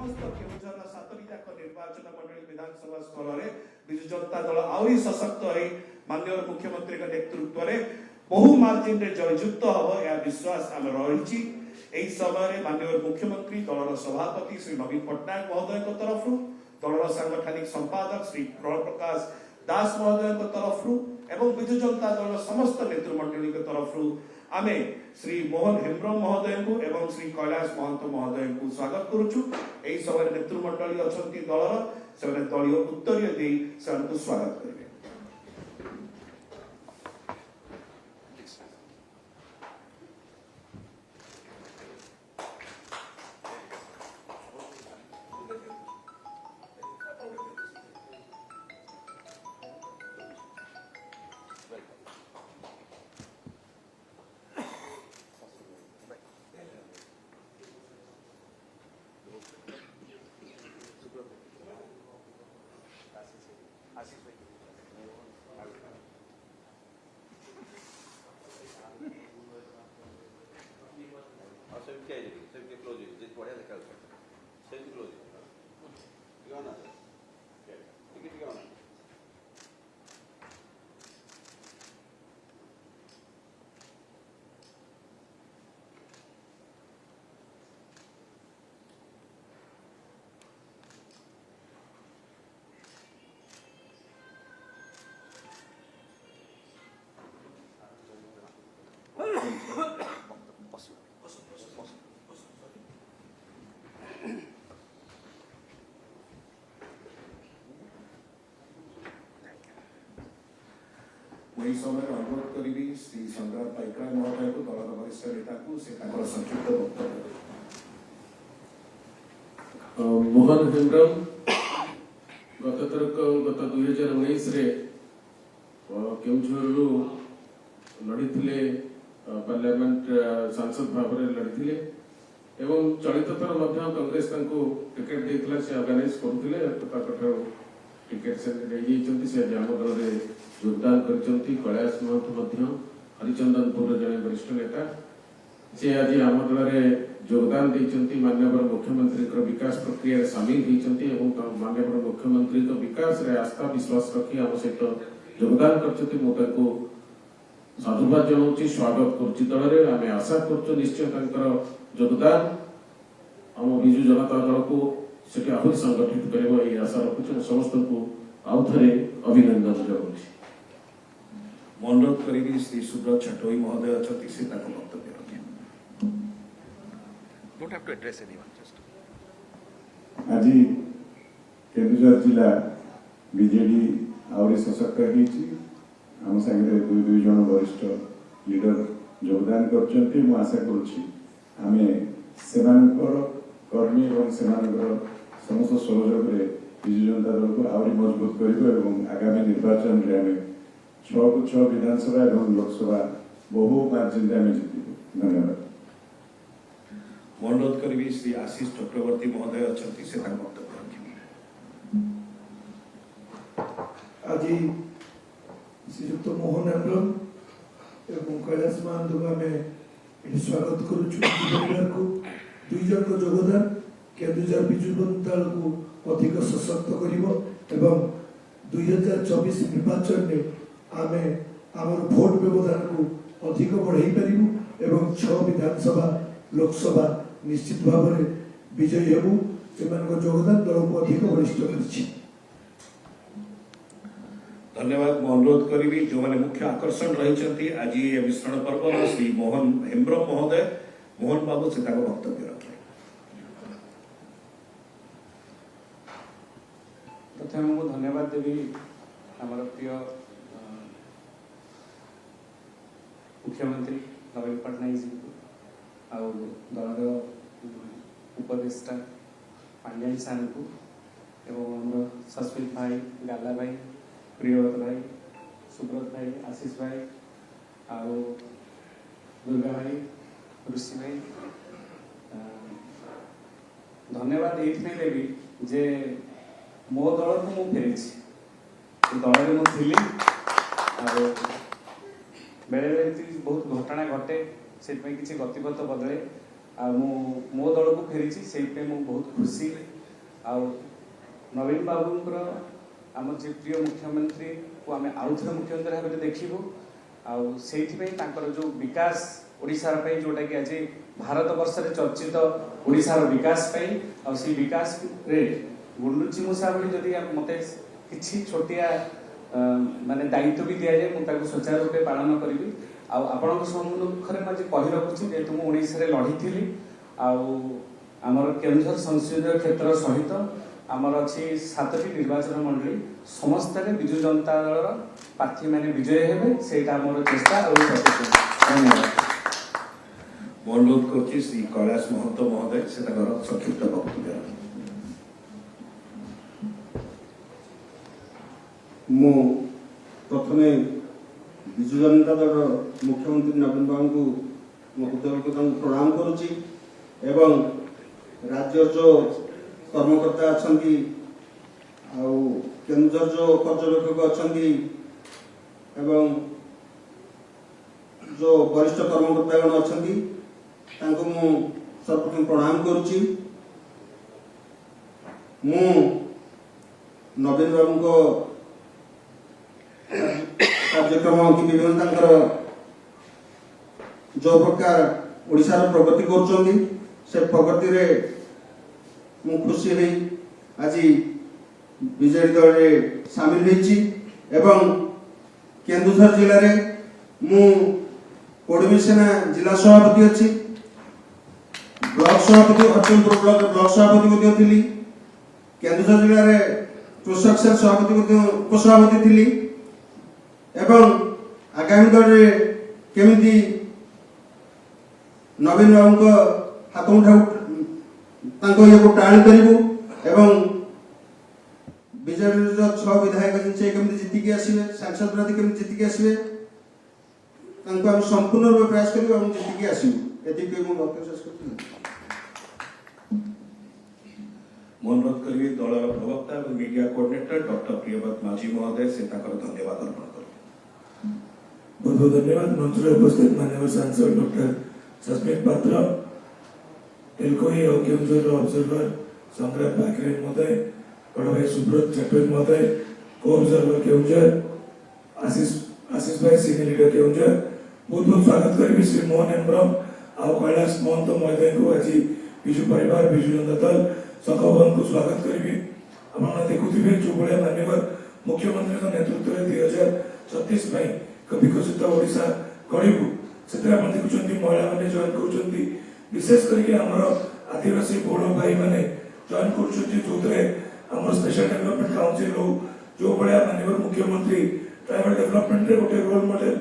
समस्त केउझर सातटी जाक निर्वाचन मंडली विधानसभा स्थल में विजु जनता दल आहरी सशक्त हो माननीय मुख्यमंत्री नेतृत्व में बहु मार्जिन रे जययुक्त हम यह विश्वास आम रही। यही समय माननीय मुख्यमंत्री दलर सभापति श्री नवीन पट्टनायक महोदय तरफ दलर सांगठनिक संपादक श्री प्रणव प्रकाश दास महोदय तरफ एवं विजु जनता दल समस्त नेतृमंडली तरफ आमे श्री मोहन हेम्ब्रम महोदय को एवं श्री कैलाश महंत महोदय को स्वागत करुचु। एही समय नेतृमंडली अछंती दलर से दलीय उत्तरीय दे से स्वागत करेंगे। वही समय अनुरोध करी श्री संग्राम पाइकराय महोदय को दलर वरिष्ठ नेता को से संक्षिप्त वक्तव्य। मोहन हेम्ब्रम गत 2019 रे केउझर लड़ीथिले पार्लियामेंट सांसद भाव में लड़ीथिले एवं चलित थर मध्य कांग्रेस टिकेट देइथिला से ऑर्गेनाइज करथिले तो टिकेट से आम दल में योगदान करचंती। कैलाश महंत मध्य हरिचंदनपुर जड़े वरिष्ठ नेता से आज आम दल में योगदान देइचंती। माननीय मुख्यमंत्री विकास प्रक्रिया सामिल होइचंती एवं माननीय मुख्यमंत्री विकास रे आस्था विश्वास रखी आम सहित योगदान करचंती। मु ताको साधुवाद जनाउची स्वागत करची। दल रे आमे आशा करचो निश्चय तांकर योगदान आम विजु जनता दल को सेठी आहुरी संगठित करबो ए आशा रखुछु। समस्त को आउ थरे अभिनंदन जनाउची। अनुरोध करी श्री सुब्रत छटोई महोदय अछंती से वक्तव्य रखें। Don't have to address anyone, just. आज केन्दुझर जिला बीजेडी आहरी सशक्त होती आम सागे दुई जन वरिष्ठ लीडर योगदान करछंती। मु आशा करुछि आमे सेमानकर कर्मी और सेमानकर समस्त सहयोग रे विजु जनता दल को आहरी मजबूत करिबो एवं आगामी निर्वाचन रे आमे 6 विधानसभा एवं लोकसभा बहु मार्जिन रे आमे जितिबो। धन्यवाद। अनुरोध करी श्री आशीष चक्रवर्ती महोदय अछंती से वक्तव्य रखें। आज श्रीयुक्त मोहन हेम्ब्रम एवं कैलाश महंत में स्वागत करुँ। दुई जन योगदान केन्दुझर विजु जनता दल को अधिक सशक्त कर 2024 निर्वाचन में आमे आमर भोट व्यवधान को अधिक बढ़ाई पारिबु एवं 6 विधानसभा लोकसभा निश्चित भाव में विजयी हेबु। एमानक योगदान दल को अधिक वरिष्ठ करछि। धन्यवाद। मु अनुरोध करी जो मैंने मुख्य आकर्षण रही आज ये मिश्रण पर्व श्री मोहन हेम्ब्रम महोदय मोहन बाबू से वक्तव्य रखें। प्रथम मुझे धन्यवाद देवी आमर प्रिय मुख्यमंत्री नवीन पट्टनायक जी को आउ दलर उपदेष्टा पांड्यान सार को एवं आम सस्मित भाई गाला भाई प्रियव्रत भाई सुब्रत भाई आशीष भाई आउ दुर्गा भाई ऋषि भाई धन्यवाद ये देवी जे मो दल को मुझे फेरी दल में मुझे बेले बहुत घटना घटे से किसी गतिपथ बदले मो दल को फेरी से बहुत खुशी ଆଉ ନବୀନ ବାବୁଙ୍କର ଆମର ଯେ ପ୍ରିୟ ମୁଖ୍ୟମନ୍ତ୍ରୀ को आम आउ थे मुख्यमंत्री भाव में देखू आईपाई जो विकास ओडिशार पई जोटा कि आज भारत वर्ष रे चर्चित ओडिशार विकास पई आ सी विकास रे गुंडुची मूसा भली जदि मते किछि छोटिया माने दायित्व भी दिया जाए मुझे सुचारू रूपे पालन करी आपण सम्मुखरे मैं कही रखुची जे तुम ओडिशा रे लड़ी थी आमर केन्दुझर संसदीय क्षेत्र सहित आमर अच्छी 7टी निर्वाचन मंडली समस्त विजु जनता दल प्रार्थी मैंने विजय हेबे सेटा आमर चेष्टा और धन्यवाद। अनुरोध करछि श्री कैलाश महतो महोदय से संक्षिप्त वक्तव्य। मु प्रथमे विजु जनता दल मुख्यमंत्री नवीन बाबू को हृदय प्रणाम करुच्ची एवं राज्य जो कर्मकर्ता अच्छा केन्दुझर जो पर्यवेक्षक अच्छा एवं जो वरिष्ठ कर्मकर्तागण अच्छा मु सर्वप्रथम प्रणाम करुच्ची। मु नवीन बाबू को कार्यक्रम कि विभिन्न जो प्रकार ओडिशार प्रगति कर से प्रगति रे मु खुशी है आज बीजेडी दल रे शामिल होइछि एवं केन्दुझर जिले रे मु कोडमी सेना जिला सभापति अच्छी ब्लॉक सभापति हरचंदपुर ब्लॉक सभापति मध्य थिली केन्दुझर जिले रे कृषक सेल सभापति उपसभापति थिली एवं आगामी दल रे केमिति नवीन बाबू को हाथ मुठा ये को टाणी करू एवं बीजेडी 6 विधायक से केमिति जीतिकी आसवे सांसद राति केमिति जीतिकी आसवे हम संपूर्ण रूप प्रयास करू हम जीतिकी आसू एति मु वक्तव्य शेष करथि। अनुरोध करी दलर प्रवक्ता और मीडिया कोऑर्डिनेटर डॉक्टर प्रियव्रत माझी महोदय से धन्यवाद अर्पण करूँ। बहुत बहुत धन्यवाद। मंच में उपस्थित माननीय सांसद डॉक्टर सस्मित पात्र तेलकोई और केन्दुझर ऑब्जर्वर संग्राम पाखरे महोदय बड़ भाई सुब्रत चटवेल महोदय को ऑब्जर्वर केन्दुझर आशीष भाई सीनियर लीडर केन्दुझर बहुत बहुत स्वागत करी श्री मोहन हेम्ब्रम आ कैलाश महंत महोदय को आज विजु परिवार विजु जनता दल संघवन को स्वागत करी। आप देखुवे जो भाया माननीय मुख्यमंत्री नेतृत्व में 2036 विकसित ओडिशा गढ़ू से देखुं महिला मैंने जॉइन कर विशेष करके आदिवासी बोड़ो भाई मैंने जॉइन कर स्पेशल डेवलपमेंट काउंसिल हो जो भाया माननीय मुख्यमंत्री ट्राइबल डेवलपमेंट गोटे रोल मॉडल